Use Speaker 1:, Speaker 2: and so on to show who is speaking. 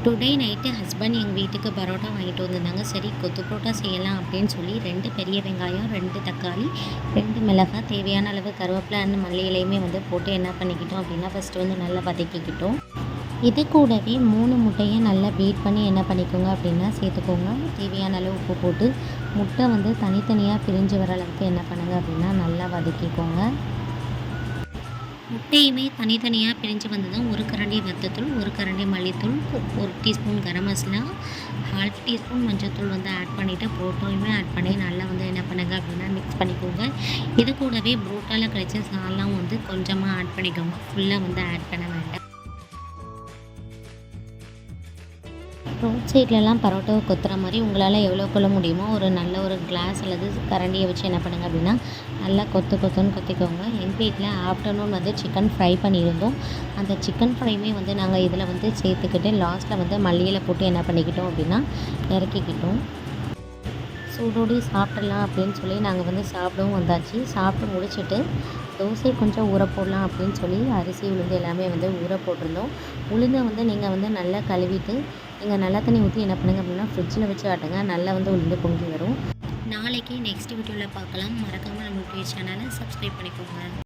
Speaker 1: Today night husband எங்கள் வீட்டுக்கு பரோட்டா வாங்கிட்டு வந்திருந்தாங்க. சரி கொத்து பரோட்டா செய்யலாம் அப்படின்னு சொல்லி 2 பெரிய வெங்காயம், 2 தக்காளி, 2 மிளகாய், தேவையான அளவு கருவேப்பிலை அண்ட் மல்லி இலையுமே போட்டு என்ன பண்ணிக்கிட்டோம் அப்படின்னா ஃபஸ்ட்டு நல்லா வதக்கிக்கிட்டோம். இது கூடவே 3 முட்டையை நல்லா பீட் பண்ணி என்ன பண்ணிக்கோங்க அப்படின்னா சேர்த்துக்கோங்க. தேவையான அளவு உப்பு போட்டு முட்டை தனித்தனியாக பிரிஞ்சு வர அளவுக்கு என்ன பண்ணுங்கள் அப்படின்னா நல்லா வதக்கிக்கோங்க. முட்டையுமே தனித்தனியாக பிரிஞ்சு வந்ததும் 1 கரண்டி வத்தத்தூள், 1 கரண்டி மல்லித்தூள், 1 டீஸ்பூன் கரம் மசாலா, 1/2 டீஸ்பூன் மஞ்சள்தூள் ஆட் பண்ணிவிட்டு புரோட்டாவையுமே ஆட் பண்ணி நல்லா என்ன பண்ணுங்க அப்படின்னா மிக்ஸ் பண்ணிக்கோங்க. இது கூடவே புரோட்டாவில் கிடைச்ச சால்லாம் கொஞ்சமாக ஆட் பண்ணிக்கோங்க. ஃபுல்லாக ஆட் பண்ண வேண்டாம். ரோட் சைட்லலாம் பரோட்டாவை கொத்துற மாதிரி உங்களால் எவ்வளோக்குள்ள முடியுமோ நல்ல ஒரு கிளாஸ் அல்லது கரண்டியை வச்சு என்ன பண்ணுங்கள் அப்படின்னா நல்லா கொத்துன்னு கொத்திக்கோங்க. எங்கள் வீட்டில் ஆஃப்டர்நூன் சிக்கன் ஃப்ரை பண்ணியிருந்தோம். அந்த சிக்கன் ஃப்ரையுமே நாங்கள் இதில் சேர்த்துக்கிட்டு லாஸ்ட்டில் மல்லி இலை போட்டு என்ன பண்ணிக்கிட்டோம் அப்படின்னா இறக்கிக்கிட்டோம். சூடோடி சாப்பிட்றலாம் அப்படின்னு சொல்லி நாங்கள் சாப்பிடவும் வந்தாச்சு. சாப்பிட்டு முடிச்சுட்டு தோசை கொஞ்சம் ஊற போடலாம் அப்படின்னு சொல்லி அரிசி உளுந்து எல்லாமே ஊற போட்டிருந்தோம். உளுந்தை நீங்கள் நல்லா கழுவிட்டு நீங்கள் நல்லா தண்ணி ஊற்றி என்ன பண்ணுங்கள் அப்படின்னா ஃப்ரிட்ஜில் வச்சு ஆட்டுங்க. நல்லா உளுந்து பொங்கி வரும். நாளைக்கு நெக்ஸ்ட் வீடியோவில் பார்க்கலாம். மறக்காமல் நம்மளுடைய சேனலை சப்ஸ்கிரைப் பண்ணிக்கோங்க.